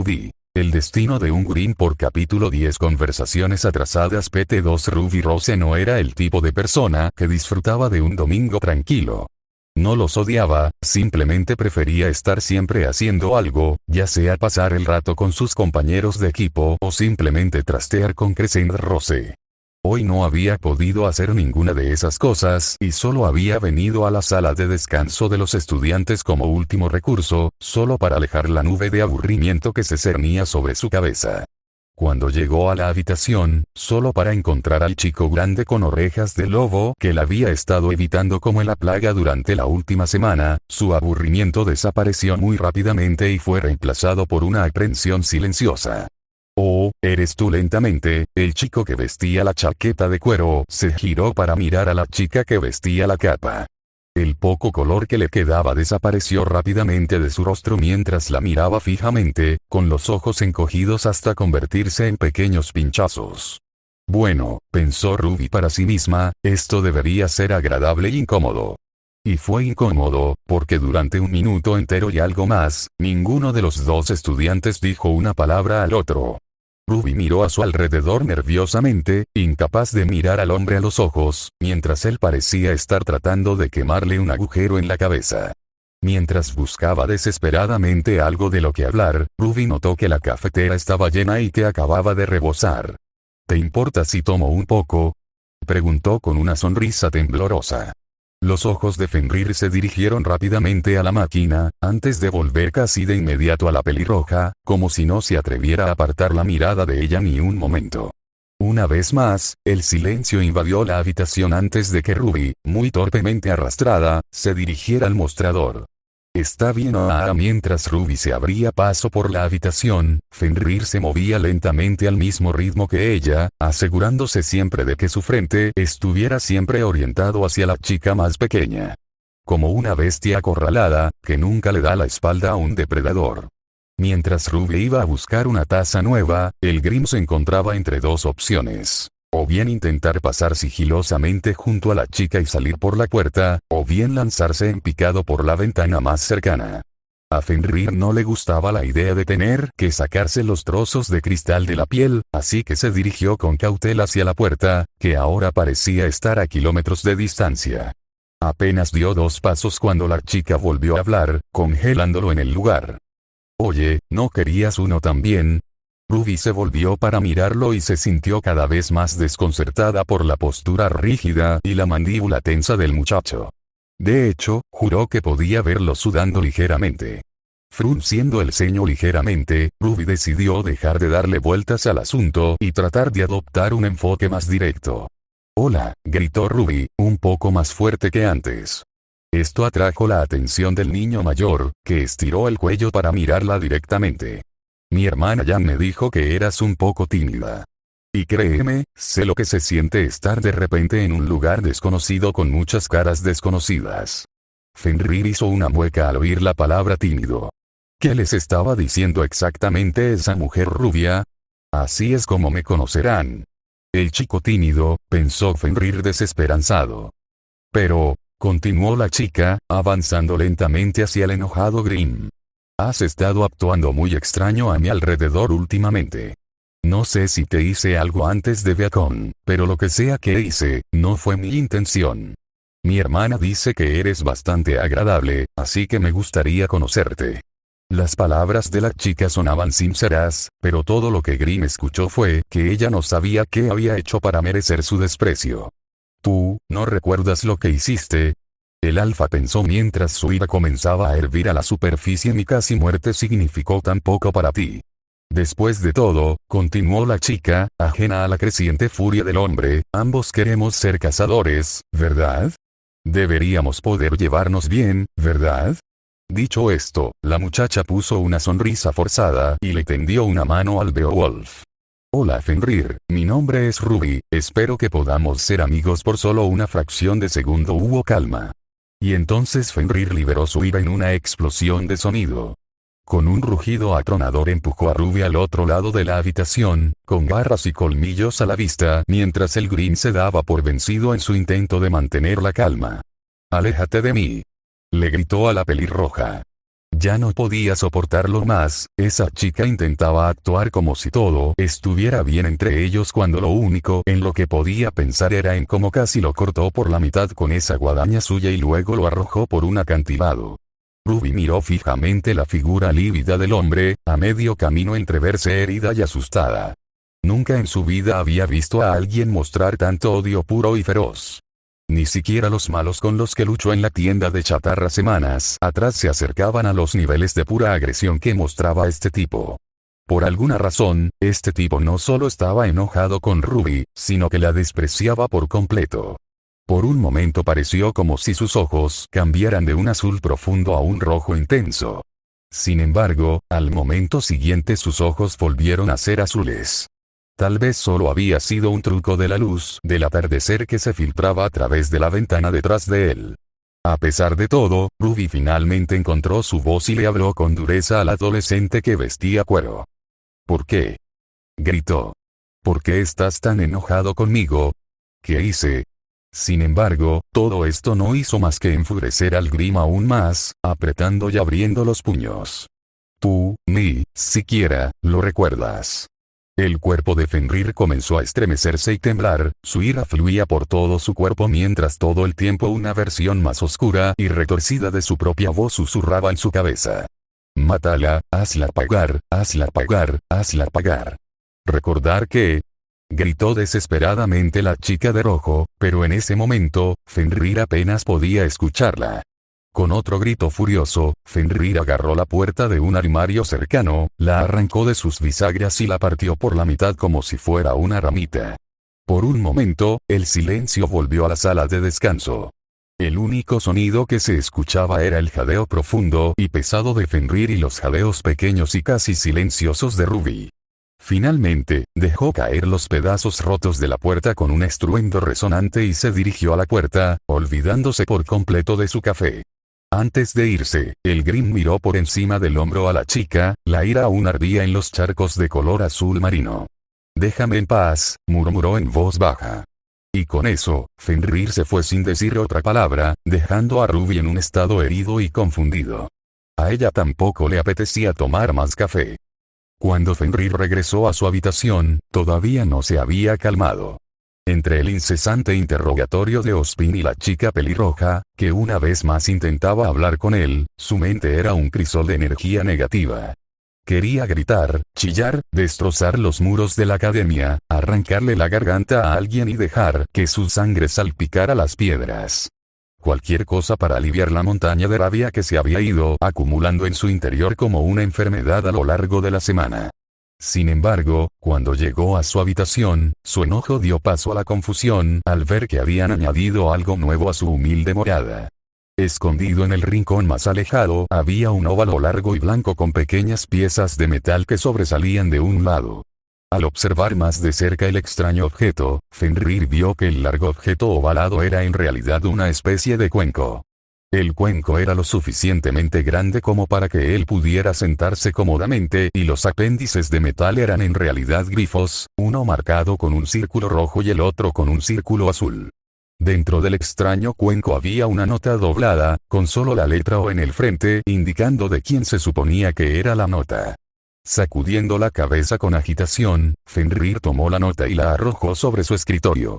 Ruby. El destino de un Grimm por capítulo 10. Conversaciones atrasadas. PT2. Ruby Rose no era el tipo de persona que disfrutaba de un domingo tranquilo. No los odiaba, simplemente prefería estar siempre haciendo algo, ya sea pasar el rato con sus compañeros de equipo o simplemente trastear con Crescent Rose. Hoy no había podido hacer ninguna de esas cosas y solo había venido a la sala de descanso de los estudiantes como último recurso, solo para alejar la nube de aburrimiento que se cernía sobre su cabeza. Cuando llegó a la habitación, solo para encontrar al chico grande con orejas de lobo que la había estado evitando como la plaga durante la última semana, su aburrimiento desapareció muy rápidamente y fue reemplazado por una aprensión silenciosa. «Oh, eres tú». Lentamente, el chico que vestía la chaqueta de cuero se giró para mirar a la chica que vestía la capa. El poco color que le quedaba desapareció rápidamente de su rostro mientras la miraba fijamente, con los ojos encogidos hasta convertirse en pequeños pinchazos. Bueno, pensó Ruby para sí misma, esto debería ser agradable e incómodo. Y fue incómodo, porque durante un minuto entero y algo más, ninguno de los dos estudiantes dijo una palabra al otro. Ruby miró a su alrededor nerviosamente, incapaz de mirar al hombre a los ojos, mientras él parecía estar tratando de quemarle un agujero en la cabeza. Mientras buscaba desesperadamente algo de lo que hablar, Ruby notó que la cafetera estaba llena y que acababa de rebosar. ¿Te importa si tomo un poco?, preguntó con una sonrisa temblorosa. Los ojos de Fenrir se dirigieron rápidamente a la máquina, antes de volver casi de inmediato a la pelirroja, como si no se atreviera a apartar la mirada de ella ni un momento. Una vez más, el silencio invadió la habitación antes de que Ruby, muy torpemente arrastrada, se dirigiera al mostrador. «Está bien». Mientras Ruby se abría paso por la habitación, Fenrir se movía lentamente al mismo ritmo que ella, asegurándose siempre de que su frente estuviera siempre orientado hacia la chica más pequeña. Como una bestia acorralada, que nunca le da la espalda a un depredador. Mientras Ruby iba a buscar una taza nueva, el Grimm se encontraba entre dos opciones. O bien intentar pasar sigilosamente junto a la chica y salir por la puerta, o bien lanzarse en picado por la ventana más cercana. A Fenrir no le gustaba la idea de tener que sacarse los trozos de cristal de la piel, así que se dirigió con cautela hacia la puerta, que ahora parecía estar a kilómetros de distancia. Apenas dio 2 pasos cuando la chica volvió a hablar, congelándolo en el lugar. «Oye, ¿no querías uno también?». Ruby se volvió para mirarlo y se sintió cada vez más desconcertada por la postura rígida y la mandíbula tensa del muchacho. De hecho, juró que podía verlo sudando ligeramente. Frunciendo el ceño ligeramente, Ruby decidió dejar de darle vueltas al asunto y tratar de adoptar un enfoque más directo. «Hola», gritó Ruby, un poco más fuerte que antes. Esto atrajo la atención del niño mayor, que estiró el cuello para mirarla directamente. «Mi hermana Jan me dijo que eras un poco tímida. Y créeme, sé lo que se siente estar de repente en un lugar desconocido con muchas caras desconocidas». Fenrir hizo una mueca al oír la palabra tímido. ¿Qué les estaba diciendo exactamente esa mujer rubia? Así es como me conocerán. El chico tímido, pensó Fenrir desesperanzado. Pero, continuó la chica, avanzando lentamente hacia el enojado Grimm. Has estado actuando muy extraño a mi alrededor últimamente. No sé si te hice algo antes de Beacon, pero lo que sea que hice, no fue mi intención. Mi hermana dice que eres bastante agradable, así que me gustaría conocerte. Las palabras de la chica sonaban sinceras, pero todo lo que Grimm escuchó fue que ella no sabía qué había hecho para merecer su desprecio. ¿Tú, no recuerdas lo que hiciste? El alfa pensó mientras su ira comenzaba a hervir a la superficie. Mi casi muerte significó tan poco para ti. Después de todo, continuó la chica, ajena a la creciente furia del hombre, ambos queremos ser cazadores, ¿verdad? Deberíamos poder llevarnos bien, ¿verdad? Dicho esto, la muchacha puso una sonrisa forzada y le tendió una mano al Beowulf. Hola Fenrir, mi nombre es Ruby, espero que podamos ser amigos por solo una fracción de segundo. Hubo calma. Y entonces Fenrir liberó su ira en una explosión de sonido. Con un rugido atronador empujó a Ruby al otro lado de la habitación, con garras y colmillos a la vista, mientras el Grimm se daba por vencido en su intento de mantener la calma. «Aléjate de mí», le gritó a la pelirroja. Ya no podía soportarlo más, esa chica intentaba actuar como si todo estuviera bien entre ellos cuando lo único en lo que podía pensar era en cómo casi lo cortó por la mitad con esa guadaña suya y luego lo arrojó por un acantilado. Ruby miró fijamente la figura lívida del hombre, a medio camino entre verse herida y asustada. Nunca en su vida había visto a alguien mostrar tanto odio puro y feroz. Ni siquiera los malos con los que luchó en la tienda de chatarra semanas atrás se acercaban a los niveles de pura agresión que mostraba este tipo. Por alguna razón, este tipo no solo estaba enojado con Ruby, sino que la despreciaba por completo. Por un momento pareció como si sus ojos cambiaran de un azul profundo a un rojo intenso. Sin embargo, al momento siguiente sus ojos volvieron a ser azules. Tal vez solo había sido un truco de la luz del atardecer que se filtraba a través de la ventana detrás de él. A pesar de todo, Ruby finalmente encontró su voz y le habló con dureza al adolescente que vestía cuero. ¿Por qué?, gritó. ¿Por qué estás tan enojado conmigo? ¿Qué hice? Sin embargo, todo esto no hizo más que enfurecer al Grimm aún más, apretando y abriendo los puños. Tú, ni siquiera, lo recuerdas. El cuerpo de Fenrir comenzó a estremecerse y temblar, su ira fluía por todo su cuerpo mientras todo el tiempo una versión más oscura y retorcida de su propia voz susurraba en su cabeza. Mátala, hazla pagar, hazla pagar, hazla pagar. ¿Recordar qué? Gritó desesperadamente la chica de rojo, pero en ese momento, Fenrir apenas podía escucharla. Con otro grito furioso, Fenrir agarró la puerta de un armario cercano, la arrancó de sus bisagras y la partió por la mitad como si fuera una ramita. Por un momento, el silencio volvió a la sala de descanso. El único sonido que se escuchaba era el jadeo profundo y pesado de Fenrir y los jadeos pequeños y casi silenciosos de Ruby. Finalmente, dejó caer los pedazos rotos de la puerta con un estruendo resonante y se dirigió a la puerta, olvidándose por completo de su café. Antes de irse, el Grimm miró por encima del hombro a la chica, la ira aún ardía en los charcos de color azul marino. Déjame en paz, murmuró en voz baja. Y con eso, Fenrir se fue sin decir otra palabra, dejando a Ruby en un estado herido y confundido. A ella tampoco le apetecía tomar más café. Cuando Fenrir regresó a su habitación, todavía no se había calmado. Entre el incesante interrogatorio de Ozpin y la chica pelirroja, que una vez más intentaba hablar con él, su mente era un crisol de energía negativa. Quería gritar, chillar, destrozar los muros de la academia, arrancarle la garganta a alguien y dejar que su sangre salpicara las piedras. Cualquier cosa para aliviar la montaña de rabia que se había ido acumulando en su interior como una enfermedad a lo largo de la semana. Sin embargo, cuando llegó a su habitación, su enojo dio paso a la confusión al ver que habían añadido algo nuevo a su humilde morada. Escondido en el rincón más alejado había un óvalo largo y blanco con pequeñas piezas de metal que sobresalían de un lado. Al observar más de cerca el extraño objeto, Fenrir vio que el largo objeto ovalado era en realidad una especie de cuenco. El cuenco era lo suficientemente grande como para que él pudiera sentarse cómodamente y los apéndices de metal eran en realidad grifos, uno marcado con un círculo rojo y el otro con un círculo azul. Dentro del extraño cuenco había una nota doblada, con solo la letra O en el frente indicando de quién se suponía que era la nota. Sacudiendo la cabeza con agitación, Fenrir tomó la nota y la arrojó sobre su escritorio.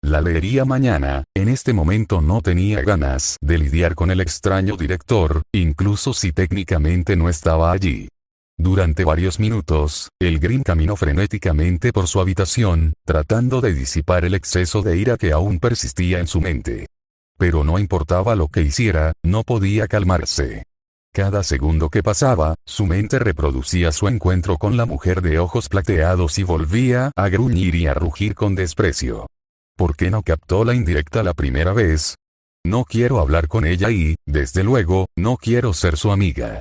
La leería mañana, en este momento no tenía ganas de lidiar con el extraño director, incluso si técnicamente no estaba allí. Durante varios minutos, el Grimm caminó frenéticamente por su habitación, tratando de disipar el exceso de ira que aún persistía en su mente. Pero no importaba lo que hiciera, no podía calmarse. Cada segundo que pasaba, su mente reproducía su encuentro con la mujer de ojos plateados y volvía a gruñir y a rugir con desprecio. ¿Por qué no captó la indirecta la primera vez? No quiero hablar con ella y, desde luego, no quiero ser su amiga.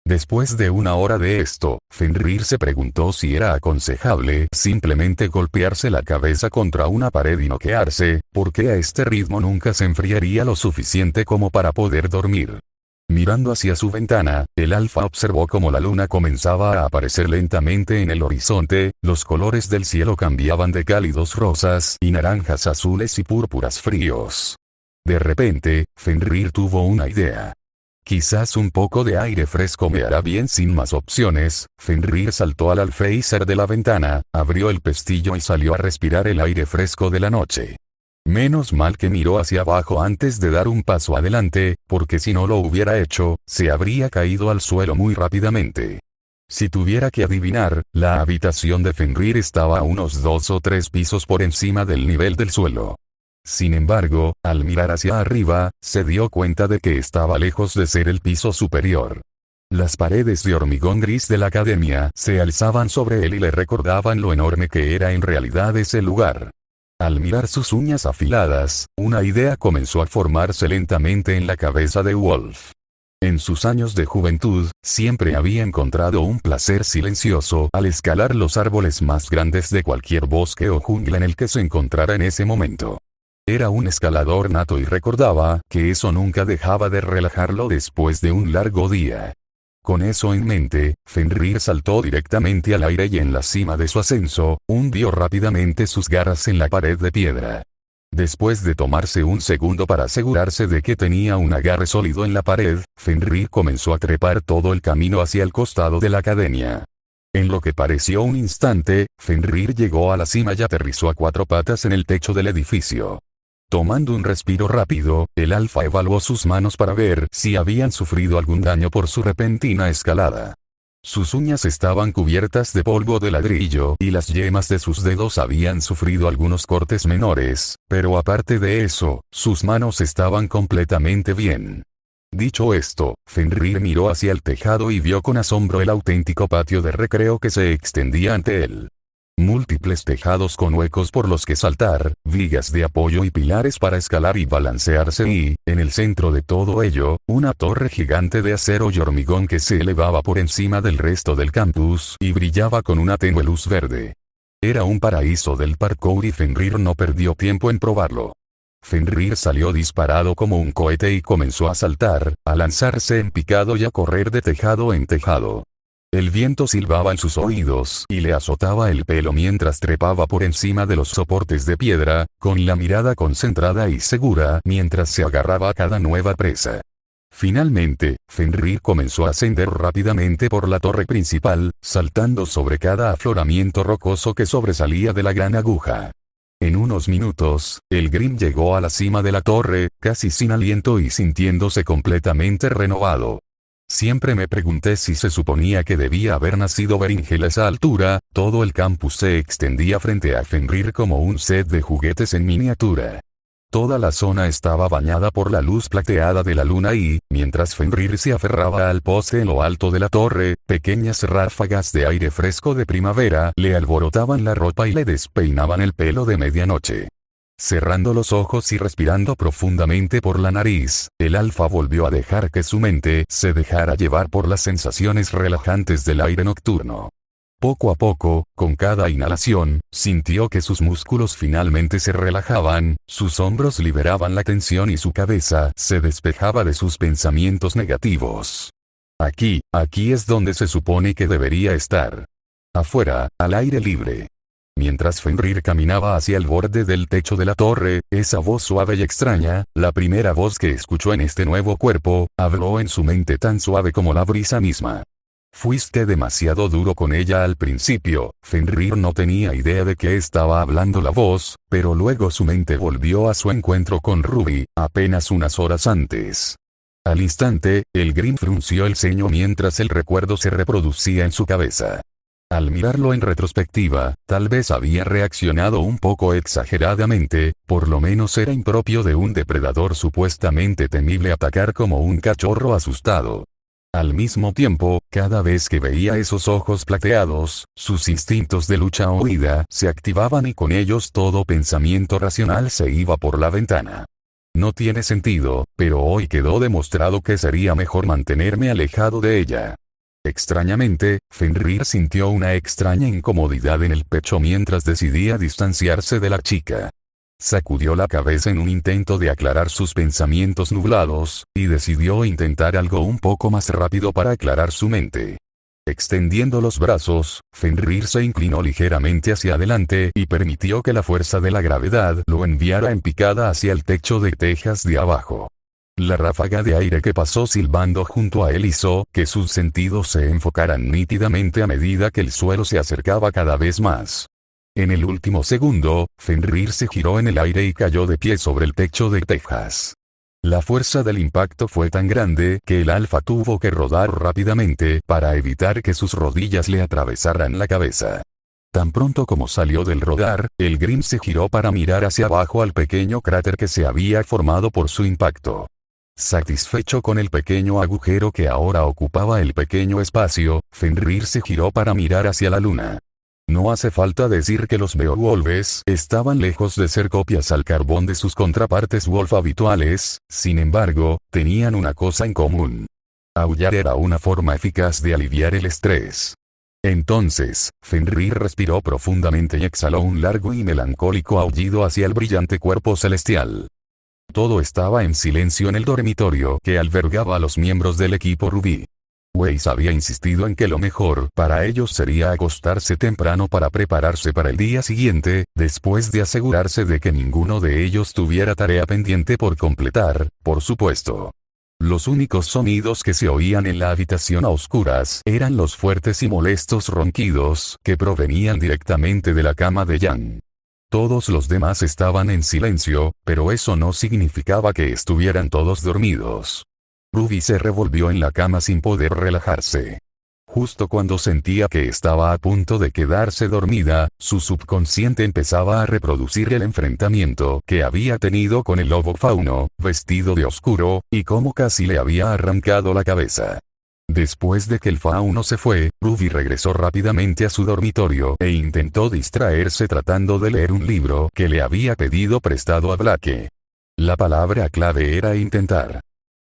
Después de una hora de esto, Fenrir se preguntó si era aconsejable simplemente golpearse la cabeza contra una pared y noquearse, porque a este ritmo nunca se enfriaría lo suficiente como para poder dormir. Mirando hacia su ventana, el alfa observó cómo la luna comenzaba a aparecer lentamente en el horizonte, los colores del cielo cambiaban de cálidos rosas y naranjas azules y púrpuras fríos. De repente, Fenrir tuvo una idea. Quizás un poco de aire fresco me hará bien. Sin más opciones, Fenrir saltó al alféizar de la ventana, abrió el pestillo y salió a respirar el aire fresco de la noche. Menos mal que miró hacia abajo antes de dar un paso adelante, porque si no lo hubiera hecho, se habría caído al suelo muy rápidamente. Si tuviera que adivinar, la habitación de Fenrir estaba a unos 2 o 3 pisos por encima del nivel del suelo. Sin embargo, al mirar hacia arriba, se dio cuenta de que estaba lejos de ser el piso superior. Las paredes de hormigón gris de la academia se alzaban sobre él y le recordaban lo enorme que era en realidad ese lugar. Al mirar sus uñas afiladas, una idea comenzó a formarse lentamente en la cabeza de Wolf. En sus años de juventud, siempre había encontrado un placer silencioso al escalar los árboles más grandes de cualquier bosque o jungla en el que se encontrara en ese momento. Era un escalador nato y recordaba que eso nunca dejaba de relajarlo después de un largo día. Con eso en mente, Fenrir saltó directamente al aire y en la cima de su ascenso, hundió rápidamente sus garras en la pared de piedra. Después de tomarse un segundo para asegurarse de que tenía un agarre sólido en la pared, Fenrir comenzó a trepar todo el camino hacia el costado de la academia. En lo que pareció un instante, Fenrir llegó a la cima y aterrizó a 4 patas en el techo del edificio. Tomando un respiro rápido, el alfa evaluó sus manos para ver si habían sufrido algún daño por su repentina escalada. Sus uñas estaban cubiertas de polvo de ladrillo y las yemas de sus dedos habían sufrido algunos cortes menores, pero aparte de eso, sus manos estaban completamente bien. Dicho esto, Fenrir miró hacia el tejado y vio con asombro el auténtico patio de recreo que se extendía ante él. Múltiples tejados con huecos por los que saltar, vigas de apoyo y pilares para escalar y balancearse y, en el centro de todo ello, una torre gigante de acero y hormigón que se elevaba por encima del resto del campus y brillaba con una tenue luz verde. Era un paraíso del parkour y Fenrir no perdió tiempo en probarlo. Fenrir salió disparado como un cohete y comenzó a saltar, a lanzarse en picado y a correr de tejado en tejado. El viento silbaba en sus oídos y le azotaba el pelo mientras trepaba por encima de los soportes de piedra, con la mirada concentrada y segura mientras se agarraba a cada nueva presa. Finalmente, Fenrir comenzó a ascender rápidamente por la torre principal, saltando sobre cada afloramiento rocoso que sobresalía de la gran aguja. En unos minutos, el Grim llegó a la cima de la torre, casi sin aliento y sintiéndose completamente renovado. Siempre me pregunté si se suponía que debía haber nacido Beringel a esa altura. Todo el campus se extendía frente a Fenrir como un set de juguetes en miniatura. Toda la zona estaba bañada por la luz plateada de la luna y, mientras Fenrir se aferraba al poste en lo alto de la torre, pequeñas ráfagas de aire fresco de primavera le alborotaban la ropa y le despeinaban el pelo de medianoche. Cerrando los ojos y respirando profundamente por la nariz, el alfa volvió a dejar que su mente se dejara llevar por las sensaciones relajantes del aire nocturno. Poco a poco, con cada inhalación, sintió que sus músculos finalmente se relajaban, sus hombros liberaban la tensión y su cabeza se despejaba de sus pensamientos negativos. Aquí es donde se supone que debería estar. Afuera, al aire libre. Mientras Fenrir caminaba hacia el borde del techo de la torre, esa voz suave y extraña, la primera voz que escuchó en este nuevo cuerpo, habló en su mente tan suave como la brisa misma. Fuiste demasiado duro con ella al principio. Fenrir no tenía idea de qué estaba hablando la voz, pero luego su mente volvió a su encuentro con Ruby, apenas unas horas antes. Al instante, el Grim frunció el ceño mientras el recuerdo se reproducía en su cabeza. Al mirarlo en retrospectiva, tal vez había reaccionado un poco exageradamente, por lo menos era impropio de un depredador supuestamente temible atacar como un cachorro asustado. Al mismo tiempo, cada vez que veía esos ojos plateados, sus instintos de lucha o huida se activaban y con ellos todo pensamiento racional se iba por la ventana. No tiene sentido, pero hoy quedó demostrado que sería mejor mantenerme alejado de ella. Extrañamente, Fenrir sintió una extraña incomodidad en el pecho mientras decidía distanciarse de la chica. Sacudió la cabeza en un intento de aclarar sus pensamientos nublados, y decidió intentar algo un poco más rápido para aclarar su mente. Extendiendo los brazos, Fenrir se inclinó ligeramente hacia adelante y permitió que la fuerza de la gravedad lo enviara en picada hacia el techo de tejas de abajo. La ráfaga de aire que pasó silbando junto a él hizo que sus sentidos se enfocaran nítidamente a medida que el suelo se acercaba cada vez más. En el último segundo, Fenrir se giró en el aire y cayó de pie sobre el techo de tejas. La fuerza del impacto fue tan grande que el alfa tuvo que rodar rápidamente para evitar que sus rodillas le atravesaran la cabeza. Tan pronto como salió del rodar, el Grim se giró para mirar hacia abajo al pequeño cráter que se había formado por su impacto. Satisfecho con el pequeño agujero que ahora ocupaba el pequeño espacio, Fenrir se giró para mirar hacia la luna. No hace falta decir que los Beowulfes estaban lejos de ser copias al carbón de sus contrapartes Wolf habituales, sin embargo, tenían una cosa en común. Aullar era una forma eficaz de aliviar el estrés. Entonces, Fenrir respiró profundamente y exhaló un largo y melancólico aullido hacia el brillante cuerpo celestial. Todo estaba en silencio en el dormitorio que albergaba a los miembros del equipo Rubí. Weiss había insistido en que lo mejor para ellos sería acostarse temprano para prepararse para el día siguiente, después de asegurarse de que ninguno de ellos tuviera tarea pendiente por completar, por supuesto. Los únicos sonidos que se oían en la habitación a oscuras eran los fuertes y molestos ronquidos que provenían directamente de la cama de Jan. Todos los demás estaban en silencio, pero eso no significaba que estuvieran todos dormidos. Ruby se revolvió en la cama sin poder relajarse. Justo cuando sentía que estaba a punto de quedarse dormida, su subconsciente empezaba a reproducir el enfrentamiento que había tenido con el lobo fauno, vestido de oscuro, y cómo casi le había arrancado la cabeza. Después de que el fauno se fue, Ruby regresó rápidamente a su dormitorio e intentó distraerse tratando de leer un libro que le había pedido prestado a Blake. La palabra clave era intentar.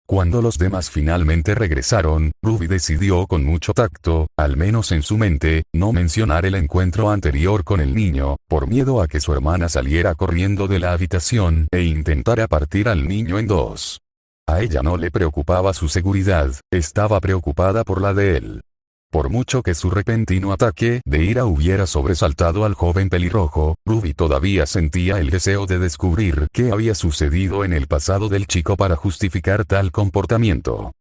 Cuando los demás finalmente regresaron, Ruby decidió con mucho tacto, al menos en su mente, no mencionar el encuentro anterior con el niño, por miedo a que su hermana saliera corriendo de la habitación e intentara partir al niño en dos. A ella no le preocupaba su seguridad, estaba preocupada por la de él. Por mucho que su repentino ataque de ira hubiera sobresaltado al joven pelirrojo, Ruby todavía sentía el deseo de descubrir qué había sucedido en el pasado del chico para justificar tal comportamiento.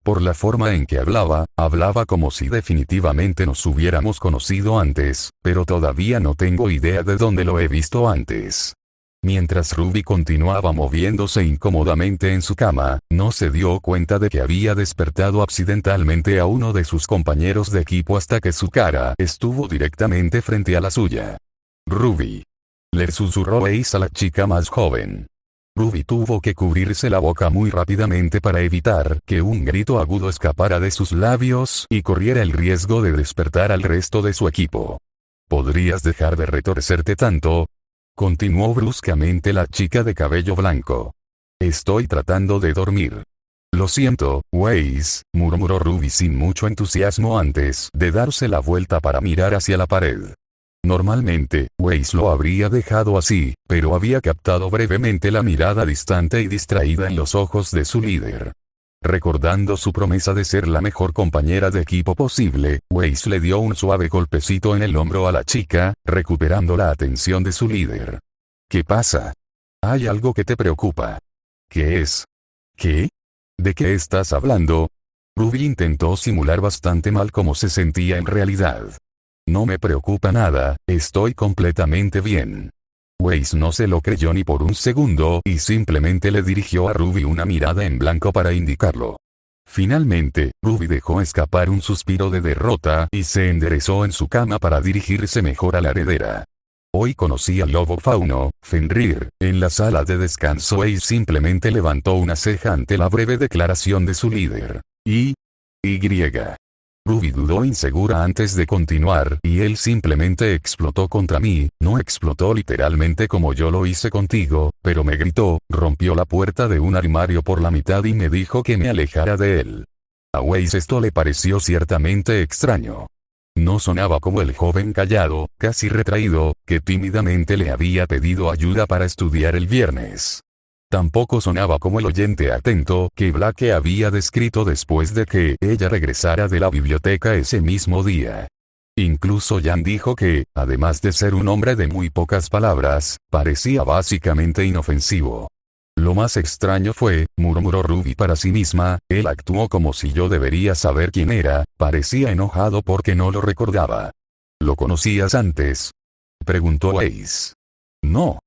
Por la forma en que hablaba como si definitivamente nos hubiéramos conocido antes, pero todavía no tengo idea de dónde lo he visto antes. Mientras Ruby continuaba moviéndose incómodamente en su cama, no se dio cuenta de que había despertado accidentalmente a uno de sus compañeros de equipo hasta que su cara estuvo directamente frente a la suya. «Ruby», le susurró Ace a la chica más joven. Ruby tuvo que cubrirse la boca muy rápidamente para evitar que un grito agudo escapara de sus labios y corriera el riesgo de despertar al resto de su equipo. «¿Podrías dejar de retorcerte tanto?», continuó bruscamente la chica de cabello blanco. «Estoy tratando de dormir». «Lo siento, Weiss», murmuró Ruby sin mucho entusiasmo antes de darse la vuelta para mirar hacia la pared. Normalmente, Weiss lo habría dejado así, pero había captado brevemente la mirada distante y distraída en los ojos de su líder. Recordando su promesa de ser la mejor compañera de equipo posible, Weiss le dio un suave golpecito en el hombro a la chica, recuperando la atención de su líder. «¿Qué pasa? ¿Hay algo que te preocupa?» «¿Qué es?» «¿Qué? ¿De qué estás hablando?» Ruby intentó simular bastante mal cómo se sentía en realidad. «No me preocupa nada, estoy completamente bien». Weiss no se lo creyó ni por un segundo y simplemente le dirigió a Ruby una mirada en blanco para indicarlo. Finalmente, Ruby dejó escapar un suspiro de derrota y se enderezó en su cama para dirigirse mejor a la heredera. Hoy conocí al lobo fauno, Fenrir, en la sala de descanso y simplemente levantó una ceja ante la breve declaración de su líder. Y. Ruby dudó insegura antes de continuar y él simplemente explotó contra mí, no explotó literalmente como yo lo hice contigo, pero me gritó, rompió la puerta de un armario por la mitad y me dijo que me alejara de él. A Weiss esto le pareció ciertamente extraño. No sonaba como el joven callado, casi retraído, que tímidamente le había pedido ayuda para estudiar el viernes. Tampoco sonaba como el oyente atento que Blake había descrito después de que ella regresara de la biblioteca ese mismo día. Incluso Jan dijo que, además de ser un hombre de muy pocas palabras, parecía básicamente inofensivo. Lo más extraño fue, murmuró Ruby para sí misma, él actuó como si yo debería saber quién era, parecía enojado porque no lo recordaba. ¿Lo conocías antes?, preguntó Ace. No,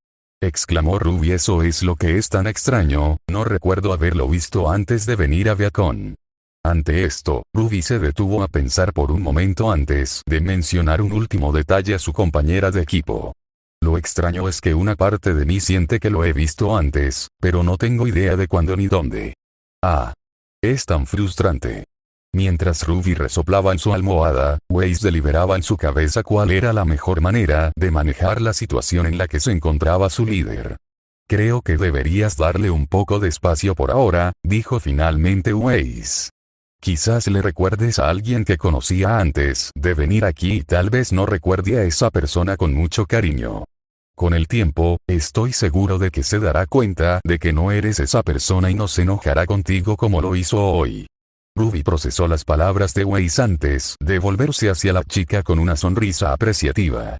exclamó Ruby, eso es lo que es tan extraño, no recuerdo haberlo visto antes de venir a Viacon. Ante esto, Ruby se detuvo a pensar por un momento antes de mencionar un último detalle a su compañera de equipo. Lo extraño es que una parte de mí siente que lo he visto antes, pero no tengo idea de cuándo ni dónde. Ah. Es tan frustrante. Mientras Ruby resoplaba en su almohada, Waze deliberaba en su cabeza cuál era la mejor manera de manejar la situación en la que se encontraba su líder. Creo que deberías darle un poco de espacio por ahora, dijo finalmente Waze. Quizás le recuerdes a alguien que conocía antes de venir aquí y tal vez no recuerde a esa persona con mucho cariño. Con el tiempo, estoy seguro de que se dará cuenta de que no eres esa persona y no se enojará contigo como lo hizo hoy. Ruby procesó las palabras de Waze antes de volverse hacia la chica con una sonrisa apreciativa.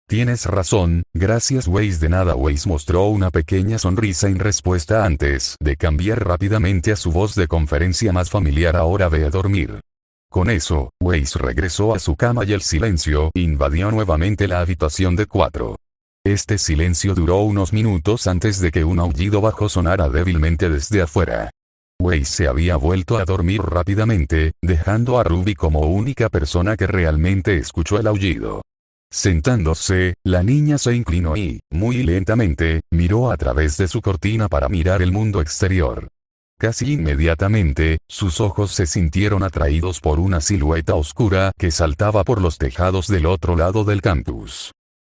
Tienes razón, gracias Waze, de nada. Waze mostró una pequeña sonrisa en respuesta antes de cambiar rápidamente a su voz de conferencia más familiar. Ahora ve a dormir. Con eso, Waze regresó a su cama y el silencio invadió nuevamente la habitación de 4. Este silencio duró unos minutos antes de que un aullido bajo sonara débilmente desde afuera. Waze se había vuelto a dormir rápidamente, dejando a Ruby como única persona que realmente escuchó el aullido. Sentándose, la niña se inclinó y, muy lentamente, miró a través de su cortina para mirar el mundo exterior. Casi inmediatamente, sus ojos se sintieron atraídos por una silueta oscura que saltaba por los tejados del otro lado del campus.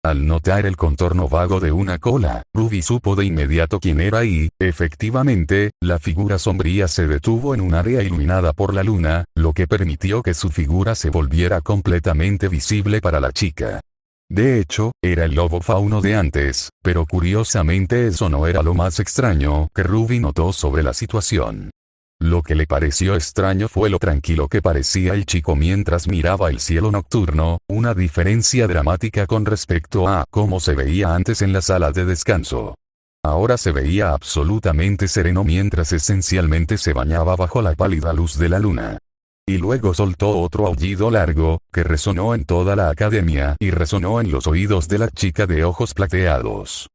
Al notar el contorno vago de una cola, Ruby supo de inmediato quién era y, efectivamente, la figura sombría se detuvo en un área iluminada por la luna, lo que permitió que su figura se volviera completamente visible para la chica. De hecho, era el lobo fauno de antes, pero curiosamente eso no era lo más extraño que Ruby notó sobre la situación. Lo que le pareció extraño fue lo tranquilo que parecía el chico mientras miraba el cielo nocturno, una diferencia dramática con respecto a cómo se veía antes en la sala de descanso. Ahora se veía absolutamente sereno mientras esencialmente se bañaba bajo la pálida luz de la luna. Y luego soltó otro aullido largo, que resonó en toda la academia y resonó en los oídos de la chica de ojos plateados.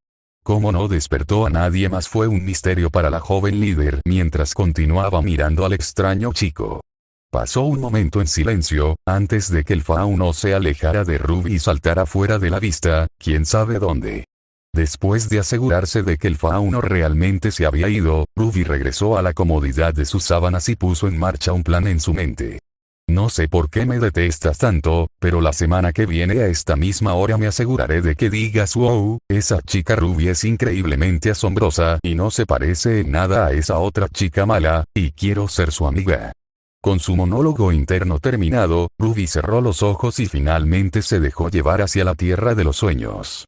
Cómo no despertó a nadie más fue un misterio para la joven líder mientras continuaba mirando al extraño chico. Pasó un momento en silencio, antes de que el fauno se alejara de Ruby y saltara fuera de la vista, quién sabe dónde. Después de asegurarse de que el fauno realmente se había ido, Ruby regresó a la comodidad de sus sábanas y puso en marcha un plan en su mente. No sé por qué me detestas tanto, pero la semana que viene a esta misma hora me aseguraré de que digas wow, esa chica Ruby es increíblemente asombrosa y no se parece en nada a esa otra chica mala, y quiero ser su amiga. Con su monólogo interno terminado, Ruby cerró los ojos y finalmente se dejó llevar hacia la tierra de los sueños.